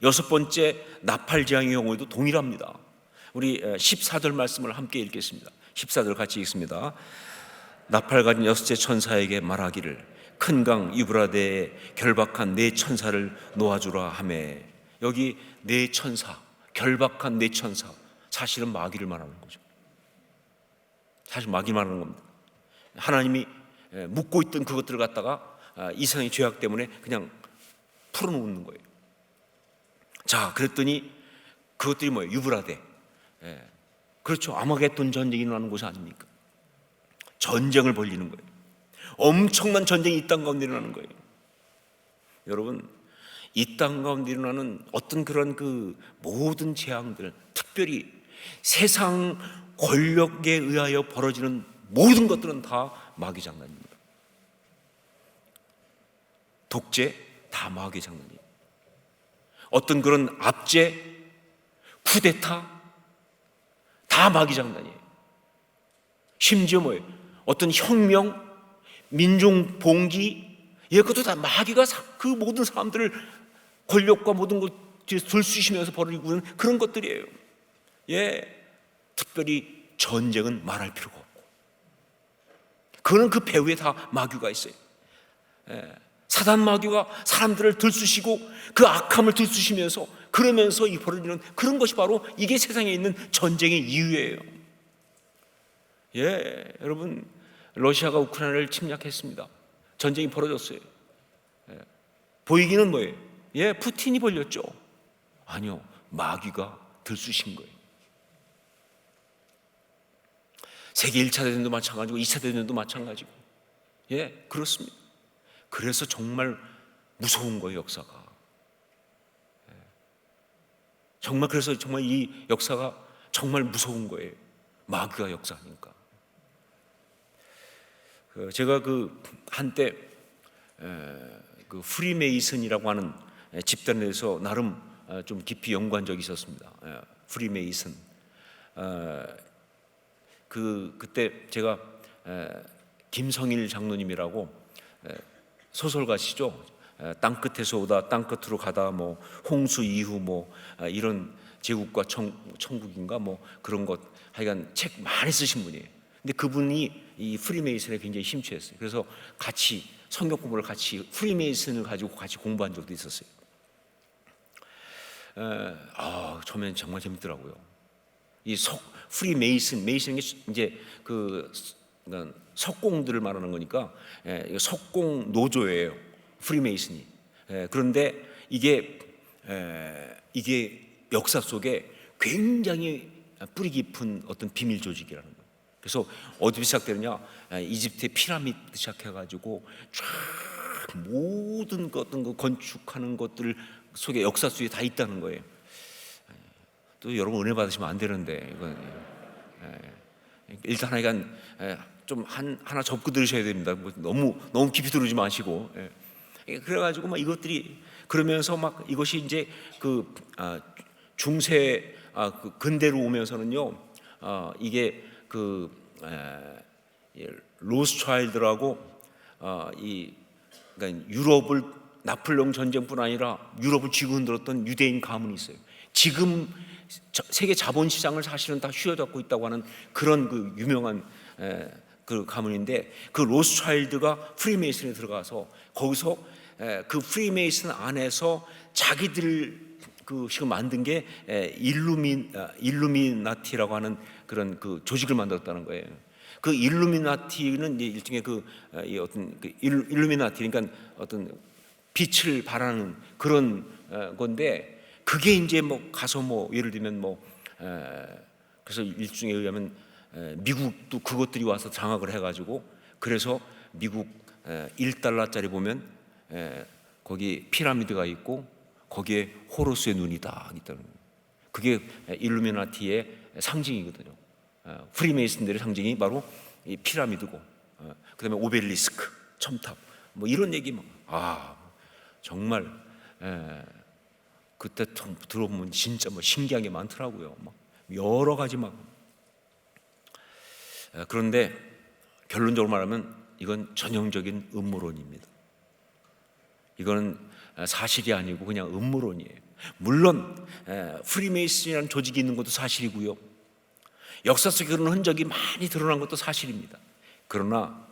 6번째 나팔 재앙의 경우에도 동일합니다. 우리 14절 말씀을 함께 읽겠습니다. 14절 같이 읽습니다. 나팔 가진 6째 천사에게 말하기를 큰 강 유브라데에 결박한 4 천사를 놓아주라 하매. 여기 4 천사, 결박한 4 천사, 사실은 마귀를 말하는 거죠. 사실 마귀를 말하는 겁니다. 하나님이 묻고 있던 그것들을 갖다가 이상의 죄악 때문에 그냥 풀어놓는 거예요. 자, 그랬더니 그것들이 뭐예요? 유브라데. 그렇죠. 아마겟돈 전쟁이 일어나는 곳이 아닙니까? 전쟁을 벌이는 거예요. 엄청난 전쟁이 이 땅 가운데 일어나는 거예요. 여러분, 이 땅 가운데 일어나는 어떤 그런 그 모든 재앙들, 특별히 세상 권력에 의하여 벌어지는 모든 것들은 다 마귀 장난입니다. 독재, 다 마귀 장난이에요. 어떤 그런 압제, 쿠데타, 다 마귀 장난이에요. 심지어 뭐예요? 어떤 혁명, 민중 봉기, 그것도 다 마귀가 그 모든 사람들을 권력과 모든 것 들쑤시면서 벌이고 있는 그런 것들이에요. 특별히 전쟁은 말할 필요가 없고, 그거는 그 배후에 다 마귀가 있어요. 사단 마귀가 사람들을 들쑤시고 그 악함을 들쑤시면서 그러면서 이 벌어지는 그런 것이 바로 이게 세상에 있는 전쟁의 이유예요. 여러분, 러시아가 우크라이나를 침략했습니다. 전쟁이 벌어졌어요. 보이기는 뭐예요? 푸틴이 벌렸죠. 아니요, 마귀가 들쑤신 거예요. 세계 1차 대전도 마찬가지고 2차 대전도 마찬가지고, 그렇습니다. 그래서 정말 무서운 거예요, 역사가. 정말, 그래서 정말 이 역사가 정말 무서운 거예요. 마귀가 역사하니까. 제가 한때 프리메이슨이라고 하는 집단에서 나름 좀 깊이 연구한 적이 있었습니다. 프리메이슨. 그때 제가 김성일 장로님이라고 소설가시죠. 땅 끝에서 오다 땅 끝으로 가다, 뭐 홍수 이후, 뭐 이런 제국과 천국인가 뭐 그런 것, 하여간 책 많이 쓰신 분이에요. 근데 그분이 이 프리메이슨에 굉장히 심취했어요. 그래서 같이 성경 공부를 같이 프리메이슨을 가지고 같이 공부한 적도 있었어요. 처음엔 정말 재밌더라고요. 이 메이슨이 이제 석공들을 말하는 거니까, 석공 노조예요, 프리메이슨이. 그런데 이게 역사 속에 굉장히 뿌리 깊은 어떤 비밀 조직이라는 거예요. 그래서 어디서 시작되느냐? 이집트의 피라미드 시작해가지고 쫙 모든 어떤 거 건축하는 것들 속에 역사 속에 다 있다는 거예요. 또 여러분 은혜 받으시면 안 되는데, 이건 일단 하여간 좀 하나 접고 들으셔야 됩니다. 너무 깊이 들으지 마시고. 그래가지고 막 이것들이 그러면서 막 이것이 이제 중세 근대로 오면서는요, 이게 로스차일드라고 그러니까 유럽을 나폴레옹 전쟁뿐 아니라 유럽을 쥐고 흔들었던 유대인 가문이 있어요. 지금 세계 자본시장을 사실은 다 휘어잡고 있다고 하는 그런 유명한 그 가문인데, 그 로스차일드가 프리메이슨에 들어가서 거기서 그 프리메이슨 안에서 자기들 지금 만든 게 일루미나티라고 하는 그런 조직을 만들었다는 거예요. 그 일루미나티는 일종의 어떤 일루미나티, 그러니까 어떤 빛을 발하는 그런 건데, 그게 이제 가서 예를 들면 그래서 일종에 의하면 미국도 그것들이 와서 장악을 해가지고, 그래서 미국 $1짜리 보면 거기 피라미드가 있고 거기에 호루스의 눈이 딱 있다는 거예요. 그게 일루미나티의 상징이거든요. 프리메이슨들의 상징이 바로 이 피라미드고, 그다음에 오벨리스크, 첨탑, 이런 얘기 정말 그때 들어보면 진짜 신기한 게 많더라고요. 여러 가지 그런데 결론적으로 말하면 이건 전형적인 음모론입니다. 이거는 사실이 아니고 그냥 음모론이에요. 물론 프리메이슨이라는 조직이 있는 것도 사실이고요, 역사 속에 그런 흔적이 많이 드러난 것도 사실입니다. 그러나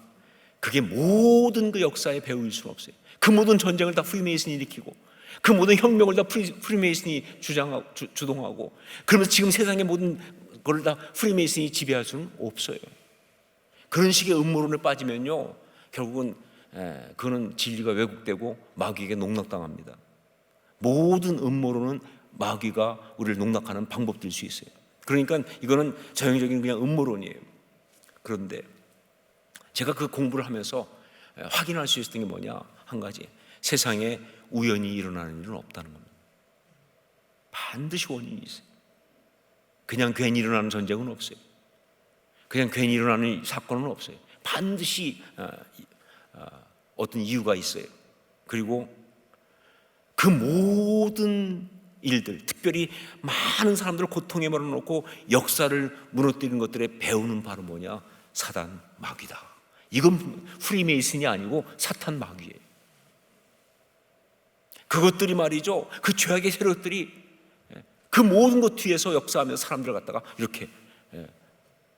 그게 모든 그 역사의 배후일 수는 없어요. 그 모든 전쟁을 다 프리메이슨이 일으키고 그 모든 혁명을 다 프리메이슨이 주동하고, 그러면서 지금 세상의 모든 걸 다 프리메이슨이 지배할 수는 없어요. 그런 식의 음모론에 빠지면요, 결국은 그거는 진리가 왜곡되고 마귀에게 농락당합니다. 모든 음모론은 마귀가 우리를 농락하는 방법일 수 있어요. 그러니까 이거는 전형적인 그냥 음모론이에요. 그런데 제가 그 공부를 하면서 확인할 수 있었던 게 뭐냐? 한 가지, 세상에 우연히 일어나는 일은 없다는 겁니다. 반드시 원인이 있어요. 그냥 괜히 일어나는 전쟁은 없어요. 그냥 괜히 일어나는 사건은 없어요. 반드시 어떤 이유가 있어요. 그리고 그 모든 일들, 특별히 많은 사람들을 고통에 몰아넣고 역사를 무너뜨리는 것들의 배우는 바로 뭐냐? 사단 마귀다. 이건 프리메이슨이 아니고 사탄 마귀예요. 그것들이 말이죠, 그 죄악의 세력들이 그 모든 것 뒤에서 역사하면서 사람들을 갖다가 이렇게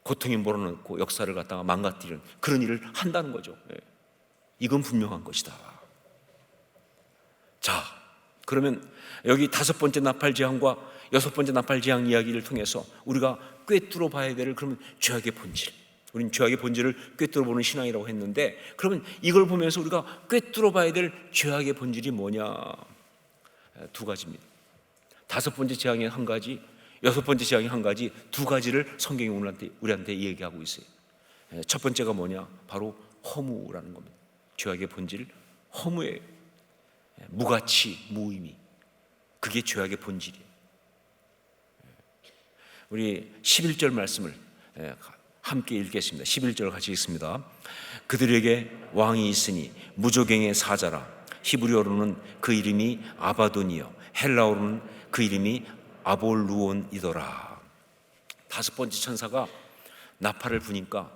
고통에 몰아넣고 역사를 갖다가 망가뜨리는 그런 일을 한다는 거죠. 이건 분명한 것이다. 자, 그러면 여기 5번째 나팔재앙과 6번째 나팔재앙 이야기를 통해서 우리가 꿰뚫어 봐야 될 그러면 죄악의 본질, 우리는 죄악의 본질을 꿰뚫어 보는 신앙이라고 했는데, 그러면 이걸 보면서 우리가 꿰뚫어 봐야 될 죄악의 본질이 뭐냐? 2가지입니다. 5번째 재앙이 한 가지, 6번째 재앙이 한 가지, 2가지를 성경이 우리한테 얘기하고 있어요. 첫 번째가 뭐냐? 바로 허무라는 겁니다. 죄악의 본질, 허무예요. 무가치, 무의미. 그게 죄악의 본질이에요. 우리 11절 말씀을 함께 읽겠습니다. 11절 같이 읽습니다. 그들에게 왕이 있으니 무조갱의 사자라. 히브리어로는 그 이름이 아바돈이요, 헬라어로는 그 이름이 아볼루온이더라. 5번째 천사가 나팔을 부니까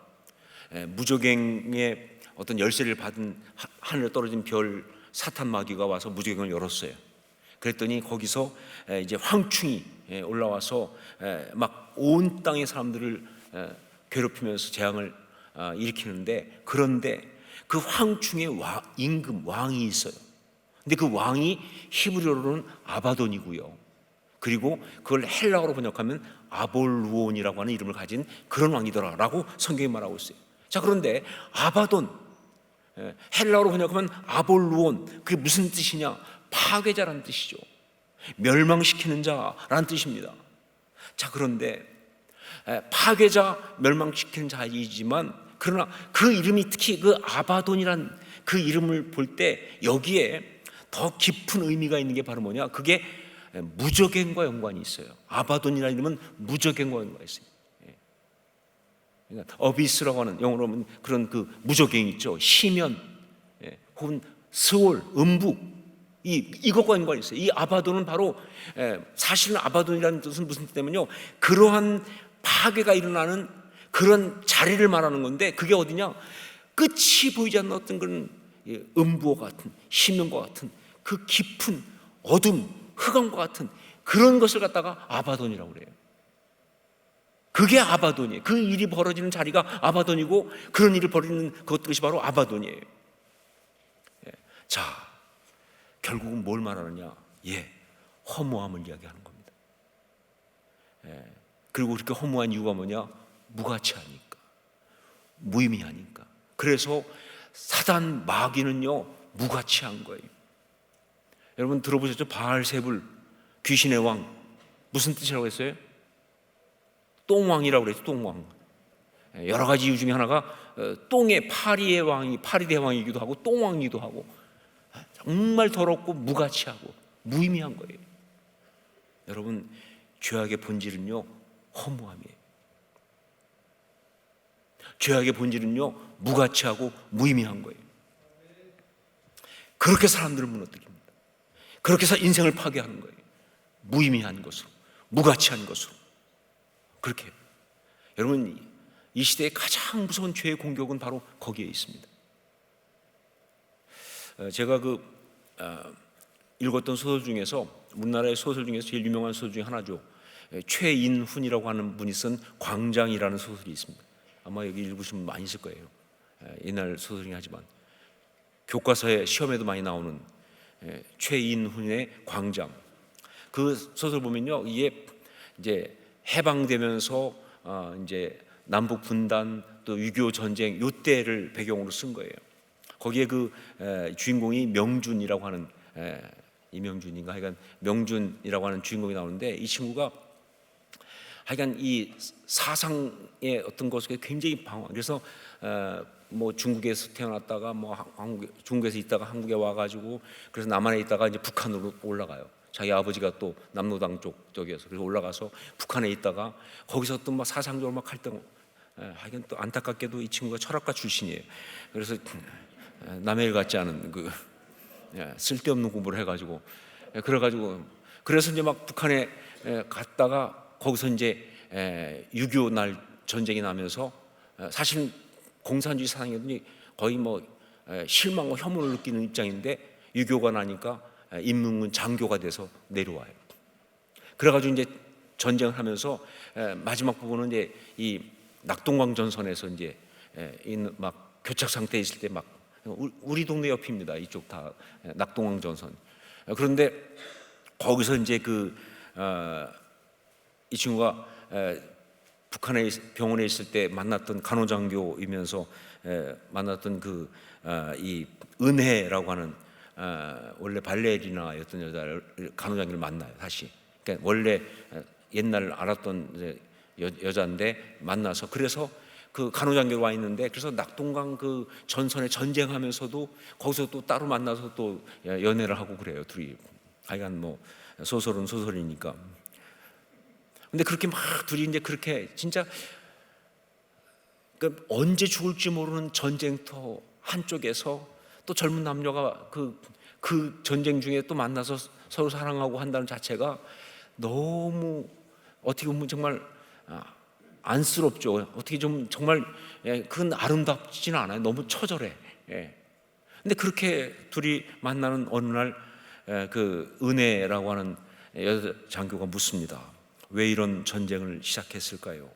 무조갱의 어떤 열쇠를 받은 하늘에 떨어진 별 사탄 마귀가 와서 무조갱을 열었어요. 그랬더니 거기서 이제 황충이 올라와서 막 온 땅의 사람들을 괴롭히면서 재앙을 일으키는데, 그런데 그 황충의 임금 왕이 있어요. 근데 그 왕이 히브리어로는 아바돈이고요, 그리고 그걸 헬라어로 번역하면 아볼루온이라고 하는 이름을 가진 그런 왕이더라라고 성경이 말하고 있어요. 자, 그런데 아바돈, 헬라어로 번역하면 아볼루온, 그게 무슨 뜻이냐? 파괴자라는 뜻이죠. 멸망시키는 자라는 뜻입니다. 자, 그런데 파괴자, 멸망시키는 자이지만, 그러나 그 이름이, 특히 그 아바돈이란 그 이름을 볼 때 여기에 더 깊은 의미가 있는 게 바로 뭐냐? 그게 무저갱과 연관이 있어요. 아바돈이라는 이름은 무저갱과 연관이 있어요. 그러니까 어비스라고 하는, 영어로 하면 그런 그 무저갱 있죠. 시면, 혹은 스올, 음부, 이것과 연관이 있어요. 이 아바돈은 바로, 사실은 아바돈이라는 뜻은 무슨 뜻이냐면요, 그러한 파괴가 일어나는 그런 자리를 말하는 건데, 그게 어디냐? 끝이 보이지 않는 어떤 그런 음부와 같은, 심연과 같은 그 깊은 어둠, 흑암과 같은 그런 것을 갖다가 아바돈이라고 그래요. 그게 아바돈이에요. 그 일이 벌어지는 자리가 아바돈이고, 그런 일을 벌이는 그것들이 바로 아바돈이에요. 자, 결국은 뭘 말하느냐? 허무함을 이야기하는 겁니다. 그리고 그렇게 허무한 이유가 뭐냐? 무가치하니까, 무의미하니까. 그래서 사단 마귀는요, 무가치한 거예요. 여러분 들어보셨죠? 바알세불, 귀신의 왕, 무슨 뜻이라고 했어요? 똥왕이라고 그랬죠. 똥왕. 여러 가지 이유 중에 하나가 똥의 파리의 왕이, 파리대왕이기도 하고 똥왕이기도 하고, 정말 더럽고 무가치하고 무의미한 거예요. 여러분, 죄악의 본질은요, 허무함이에요. 죄악의 본질은요, 무가치하고 무의미한 거예요. 그렇게 사람들을 무너뜨립니다. 그렇게 해서 인생을 파괴하는 거예요. 무의미한 것으로, 무가치한 것으로. 그렇게 해요. 여러분, 이 시대의 가장 무서운 죄의 공격은 바로 거기에 있습니다. 제가 읽었던 소설 중에서, 우리나라의 소설 중에서 제일 유명한 소설 중에 하나죠. 최인훈이라고 하는 분이 쓴 광장이라는 소설이 있습니다. 아마 여기 읽으신 분 많이 있을 거예요. 옛날 소설이긴 하지만 교과서에 시험에도 많이 나오는 최인훈의 광장. 그 소설 보면요, 이게 이제 해방되면서 이제 남북 분단, 또 6.25 전쟁 요때를 배경으로 쓴 거예요. 거기에 그 주인공이 명준이라고 하는, 이명준인가, 하여간 명준이라고 하는 주인공이 나오는데, 이 친구가 하여간 이 사상의 어떤 것에 굉장히 방황. 그래서 뭐 중국에서 태어났다가 뭐 중국에서 있다가 한국에 와가지고, 그래서 남한에 있다가 이제 북한으로 올라가요. 자기 아버지가 또 남로당 쪽에서, 그래서 올라가서 북한에 있다가 거기서 또 막 사상적으로 막 갈등. 하여간 또 안타깝게도 이 친구가 철학가 출신이에요. 그래서 남의 일 같지 않은 그 쓸데없는 공부를 해가지고, 그래서 이제 막 북한에 갔다가 거기서 이제 6.25 날 전쟁이 나면서 사실 공산주의 사상이더니 거의 뭐 실망과 혐오를 느끼는 입장인데 유교가 나니까 인민군 장교가 돼서 내려와요. 그래가지고 이제 전쟁을 하면서 마지막 부분은 이제 이 낙동강 전선에서 이제 막 교착 상태에 있을 때 막 우리 동네 옆입니다. 이쪽 다 낙동강 전선. 그런데 거기서 이제 이 친구가 북한에 병원에 있을 때 만났던 간호장교이면서 만났던 이 은혜라고 하는 원래 발레리나였던 여자를 간호장교를 만나요. 다시. 그러니까 원래 옛날 알았던 여자인데 만나서 그래서 그 간호장교로 와 있는데 그래서 낙동강 그 전선에 전쟁하면서도 거기서 또 따로 만나서 또 연애를 하고 그래요. 둘이. 하여간 뭐 소설은 소설이니까. 근데 그렇게 막 둘이 이제 그렇게 진짜 그러니까 언제 죽을지 모르는 전쟁터 한쪽에서 또 젊은 남녀가 그 전쟁 중에 또 만나서 서로 사랑하고 한다는 자체가 너무 어떻게 보면 정말 안쓰럽죠. 어떻게 좀 정말 그건 아름답지는 않아요. 너무 처절해. 근데 그렇게 둘이 만나는 어느 날 그 은혜라고 하는 여자 장교가 묻습니다. 왜 이런 전쟁을 시작했을까요?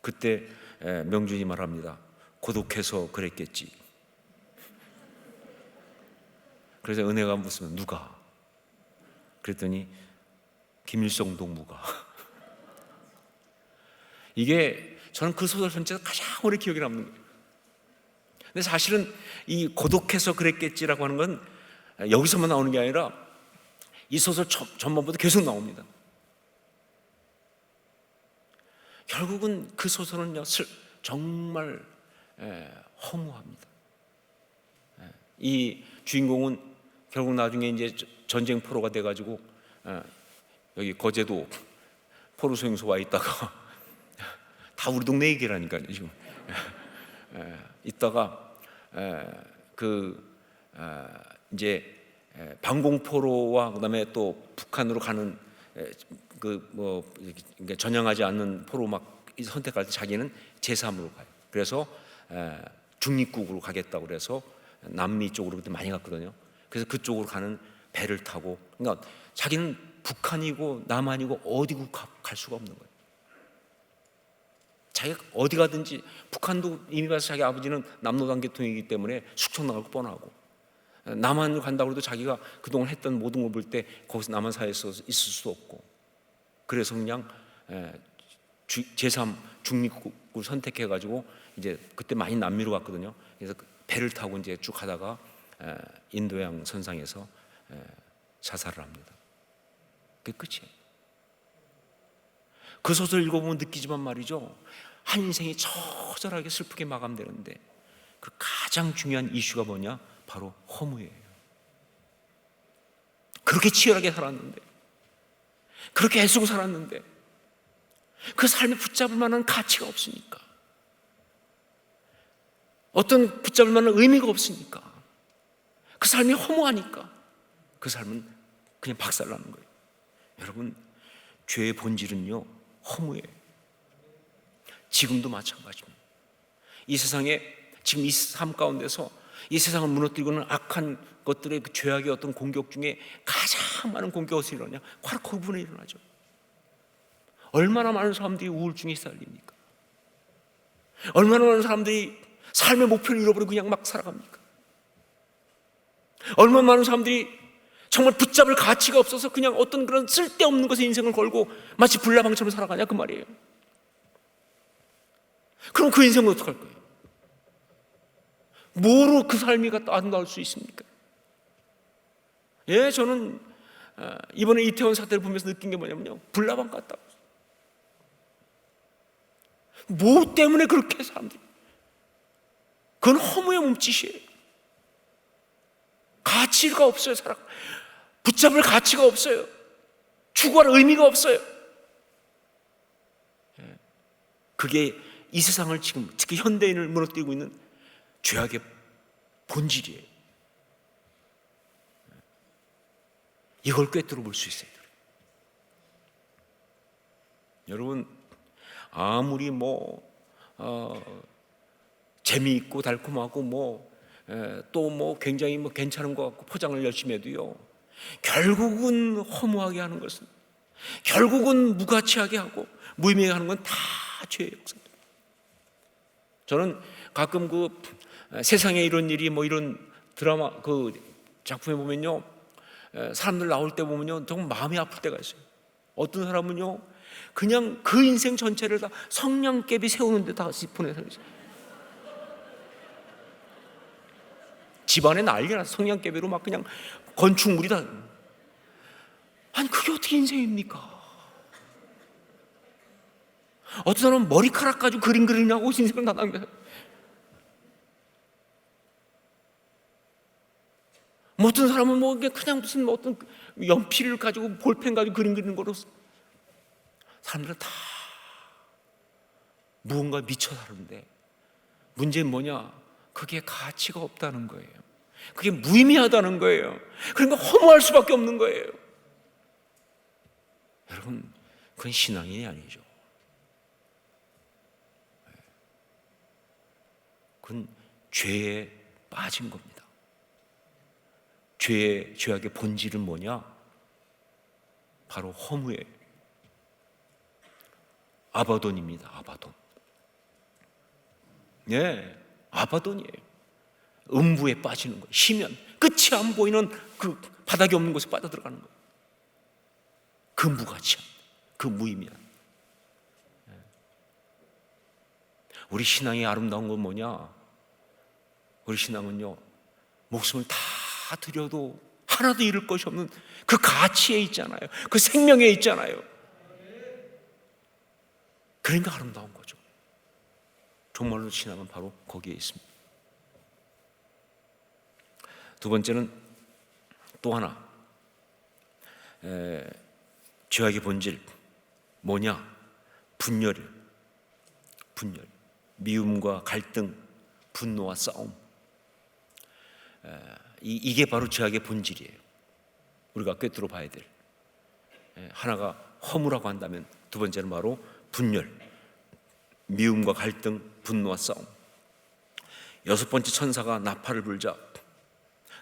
그때 명준이 말합니다. 고독해서 그랬겠지. 그래서 은혜가 묻으면 누가? 그랬더니 김일성 동무가. 이게 저는 그 소설 전체에서 가장 오래 기억에 남는 거예요. 근데 사실은 이 고독해서 그랬겠지라고 하는 건 여기서만 나오는 게 아니라 이 소설 전반부도 계속 나옵니다. 결국은 그 소설은요 정말 허무합니다. 이 주인공은 결국 나중에 이제 전쟁 포로가 돼가지고 여기 거제도 포로 수용소 와 있다가 다 우리 동네 얘기라니까요 지금. 있다가 이제 방공포로와 그다음에 또 북한으로 가는 전향하지 않는 포로 막 선택할 때 자기는 제3으로 가요. 그래서 중립국으로 가겠다고 그래서 남미 쪽으로 그때 많이 갔거든요. 그래서 그쪽으로 가는 배를 타고 그러니까 자기는 북한이고 남한이고 어디고 갈 수가 없는 거예요. 자기가 어디 가든지 북한도 이미 가서 자기 아버지는 남로당 계통이기 때문에 숙청 나갈 거 뻔하고 남한으로 간다고 해도 자기가 그동안 했던 모든 걸 볼 때 거기서 남한 사회에서 있을 수도 없고 그래서 그냥 제3 중립국을 선택해가지고 이제 그때 많이 남미로 갔거든요. 그래서 배를 타고 이제 쭉 가다가 인도양 선상에서 자살을 합니다. 그게 끝이에요. 그 소설 읽어보면 느끼지만 말이죠. 한 인생이 처절하게 슬프게 마감되는데 그 가장 중요한 이슈가 뭐냐? 바로 허무예요. 그렇게 치열하게 살았는데 그렇게 애쓰고 살았는데 그 삶에 붙잡을 만한 가치가 없으니까 어떤 붙잡을 만한 의미가 없으니까 그 삶이 허무하니까 그 삶은 그냥 박살나는 거예요. 여러분 죄의 본질은요 허무예요. 지금도 마찬가지입니다. 이 세상에 지금 이 삶 가운데서 이 세상을 무너뜨리고는 악한 것들의 그 죄악의 어떤 공격 중에 가장 많은 공격이 어디서 일어나냐? 바로 그 부분에 일어나죠. 얼마나 많은 사람들이 우울증에 시달립니까? 얼마나 많은 사람들이 삶의 목표를 잃어버리고 그냥 막 살아갑니까? 얼마나 많은 사람들이 정말 붙잡을 가치가 없어서 그냥 어떤 그런 쓸데없는 것에 인생을 걸고 마치 불나방처럼 살아가냐 그 말이에요. 그럼 그 인생은 어떡할 거예요? 뭐로 그 삶이 아름다울 수 있습니까? 저는 이번에 이태원 사태를 보면서 느낀 게 뭐냐면요 불나방 같다. 뭐 때문에 그렇게 사람들이 그건 허무의 몸짓이에요. 가치가 없어요. 살아 붙잡을 가치가 없어요. 추구할 의미가 없어요. 그게 이 세상을 지금 특히 현대인을 무너뜨리고 있는 죄악의 본질이에요. 이걸 꿰뚫어 볼 수 있어요. 여러분 아무리 재미있고 달콤하고 또 굉장히 괜찮은 것 같고 포장을 열심히 해도요, 결국은 허무하게 하는 것은, 결국은 무가치하게 하고 무의미하게 하는 건 다 죄의 역사입니다. 저는 가끔 세상에 이런 일이 이런 드라마 작품에 보면요, 사람들 나올 때 보면요, 정말 마음이 아플 때가 있어요. 어떤 사람은요, 그냥 그 인생 전체를 다 성냥개비 세우는 데 다 보내서 집안에 난리나, 성냥개비로 그냥 건축물이 다. 아니, 그게 어떻게 인생입니까? 어떤 사람은 머리카락 가지고 그림 그리냐고 인생을 다 낭비해요. 어떤 사람은 그냥 무슨 어떤 연필을 가지고 볼펜 가지고 그림 그리는 거로. 사람들은 다 무언가 미쳐 사는데, 문제는 뭐냐? 그게 가치가 없다는 거예요. 그게 무의미하다는 거예요. 그러니까 허무할 수밖에 없는 거예요. 여러분, 그건 신앙이 아니죠. 그건 죄에 빠진 겁니다. 죄악의 본질은 뭐냐? 바로 허무예요. 아바돈입니다. 아바돈. 네, 아바돈이에요. 음부에 빠지는 거예요. 쉬면 끝이 안 보이는 그 바닥이 없는 곳에 빠져들어가는 거예요. 그 무가치함, 그 무의미함. 우리 신앙이 아름다운 건 뭐냐? 우리 신앙은요, 목숨을 다 드려도 하나도 잃을 것이 없는 그 가치에 있잖아요. 그 생명에 있잖아요. 그러니까 아름다운 거죠. 정말로 신앙은 바로 거기에 있습니다. 두 번째는 또 하나, 죄악의 본질 뭐냐? 분열이에요. 분열, 미움과 갈등, 분노와 싸움. 이게 바로 죄악의 본질이에요. 우리가 꿰뚫어 봐야 될. 하나가 허무라고 한다면 두 번째는 바로 분열, 미움과 갈등, 분노와 싸움. 여섯 번째 천사가 나팔을 불자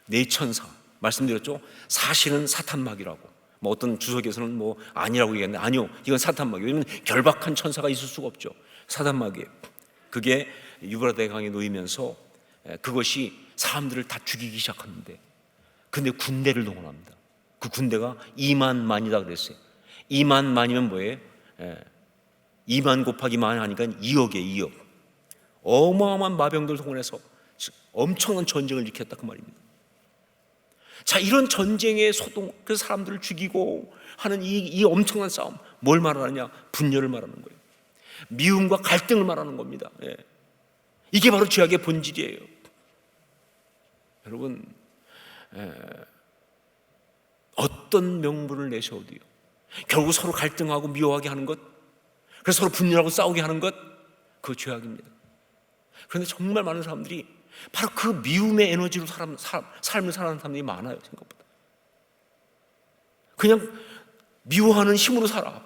네 천사, 말씀드렸죠? 사실은 사탄막이라고. 어떤 주석에서는 아니라고 얘기했는데, 아니요, 이건 사탄막이에요. 왜냐하면 결박한 천사가 있을 수가 없죠. 사탄막이에요. 그게 유브라데 강에 놓이면서 그것이 사람들을 다 죽이기 시작하는데, 근데 군대를 동원합니다. 그 군대가 2만만이다 그랬어요. 2만만이면 뭐예요? 2만 곱하기 만 하니까 2억이에요. 2억. 어마어마한 마병들 동원해서 엄청난 전쟁을 일으켰다 그 말입니다. 자, 이런 전쟁의 소동, 그 사람들을 죽이고 하는 이 엄청난 싸움, 뭘 말하느냐? 분열을 말하는 거예요. 미움과 갈등을 말하는 겁니다. 이게 바로 죄악의 본질이에요. 여러분, 어떤 명분을 내셔도요, 결국 서로 갈등하고 미워하게 하는 것, 그래서 서로 분열하고 싸우게 하는 것, 그거 죄악입니다. 그런데 정말 많은 사람들이 바로 그 미움의 에너지로 삶을 살아가는 사람들이 많아요. 생각보다 그냥 미워하는 힘으로 살아.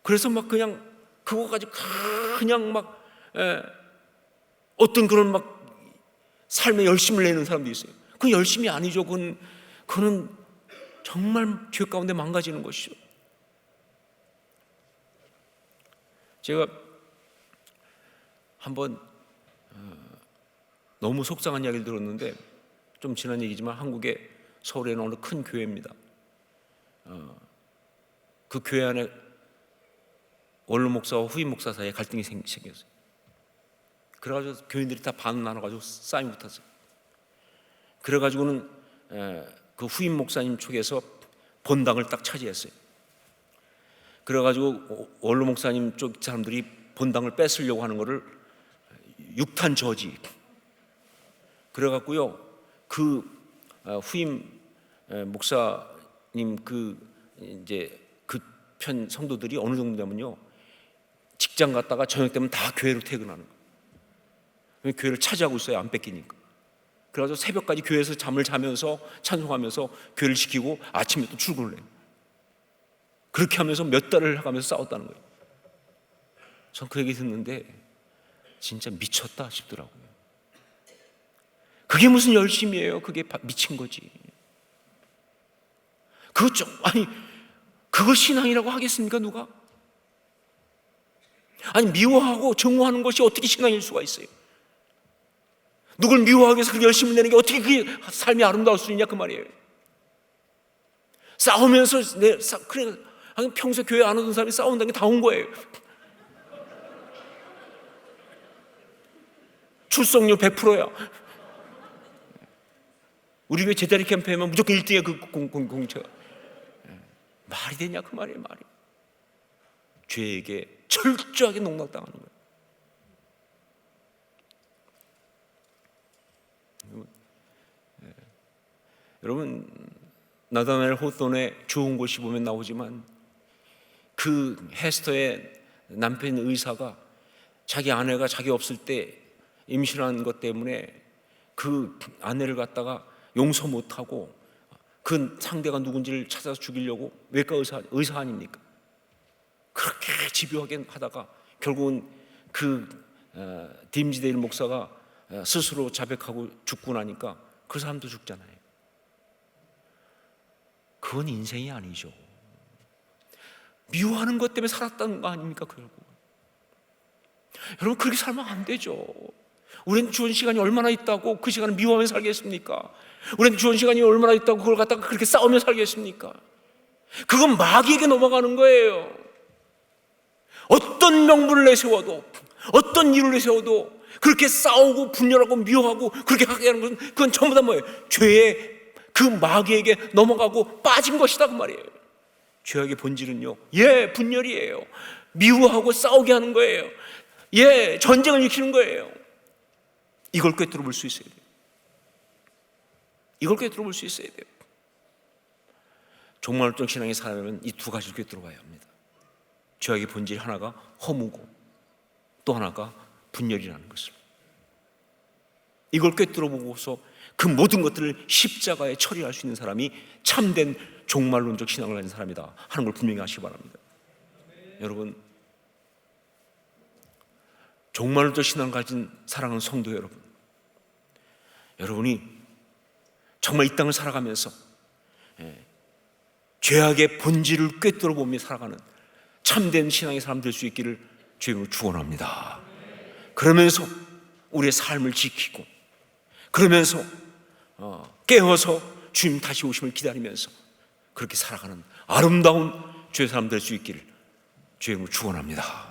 그래서 그냥 그거까지 그냥 어떤 그런 삶에 열심을 내는 사람도 있어요. 그건 열심이 아니죠. 그거는 정말 죄 가운데 망가지는 것이죠. 제가 한번 너무 속상한 이야기를 들었는데, 좀 지난 얘기지만 한국의 서울에 있는 어느 큰 교회입니다. 그 교회 안에 원로 목사와 후임 목사 사이에 갈등이 생겼어요. 그래가지고 교인들이 다 반 나눠가지고 싸움이 붙었어요. 그래가지고는 그 후임 목사님 쪽에서 본당을 딱 차지했어요. 그래가지고 원로 목사님 쪽 사람들이 본당을 뺏으려고 하는 거를 육탄 저지. 그래갖고요, 그 후임 목사님 이제 그 편 성도들이 어느 정도 되면요, 직장 갔다가 저녁 되면 다 교회로 퇴근하는 거예요. 교회를 차지하고 있어요. 안 뺏기니까. 그래가지고 새벽까지 교회에서 잠을 자면서 찬송하면서 교회를 지키고 아침에 또 출근을 해요. 그렇게 하면서 몇 달을 가면서 싸웠다는 거예요. 전 그 얘기 듣는데 진짜 미쳤다 싶더라고요. 그게 무슨 열심이에요? 그게 미친 거지. 그거 아니, 그걸 신앙이라고 하겠습니까, 누가? 아니, 미워하고 증오하는 것이 어떻게 신앙일 수가 있어요? 누굴 미워하기 위해서 그렇게 열심히 내는 게 어떻게 그게 삶이 아름다울 수 있냐, 그 말이에요. 싸우면서 그래, 평소 교회 안 오던 사람이 싸운다는 게 다 온 거예요. 출석률 100%야. 우리 교회 제자리 캠페인은 무조건 1등이야, 그 공채가. 말이 되냐, 그 말이에요, 말이. 죄에게 철저하게 농락당하는 거예요. 여러분, 나다나엘 호돈의 좋은 곳이 보면 나오지만 그 헤스터의 남편 의사가 자기 아내가 자기 없을 때 임신한 것 때문에 그 아내를 갖다가 용서 못하고 그 상대가 누군지를 찾아서 죽이려고, 외과 의사 아닙니까? 그렇게 집요하게 하다가 결국은 그 딤지데일 목사가 스스로 자백하고 죽고 나니까 그 사람도 죽잖아요. 그건 인생이 아니죠. 미워하는 것 때문에 살았다는 거 아닙니까, 결국? 여러분, 그렇게 살면 안 되죠. 우리는 주어진 시간이 얼마나 있다고 그 시간을 미워하며 살겠습니까? 우리는 주어진 시간이 얼마나 있다고 그걸 갖다가 그렇게 싸우며 살겠습니까? 그건 마귀에게 넘어가는 거예요. 어떤 명분을 내세워도, 어떤 이유를 내세워도 그렇게 싸우고 분열하고 미워하고 그렇게 하게 하는 것은 그건 전부 다 뭐예요? 죄의 그 마귀에게 넘어가고 빠진 것이다, 그 말이에요. 죄악의 본질은요, 분열이에요. 미워하고 싸우게 하는 거예요. 전쟁을 일으키는 거예요. 이걸 꿰뚫어 볼 수 있어야 돼요. 이걸 꿰뚫어 볼 수 있어야 돼요. 종말론적 신앙의 사람은 이 두 가지를 꿰뚫어 봐야 합니다. 죄악의 본질 하나가 허무고 또 하나가 분열이라는 것을. 이걸 꿰뚫어 보고서 그 모든 것들을 십자가에 처리할 수 있는 사람이 참된 종말론적 신앙을 가진 사람이다 하는 걸 분명히 아시기 바랍니다. 여러분, 종말론적 신앙을 가진 사랑하는 성도 여러분, 여러분이 정말 이 땅을 살아가면서 죄악의 본질을 꿰뚫어 보며 살아가는 참된 신앙의 사람 될 수 있기를 주님으로 축원합니다. 그러면서 우리의 삶을 지키고, 그러면서 깨어서 주님 다시 오심을 기다리면서 그렇게 살아가는 아름다운 주의 사람 될 수 있기를 주님으로 축원합니다.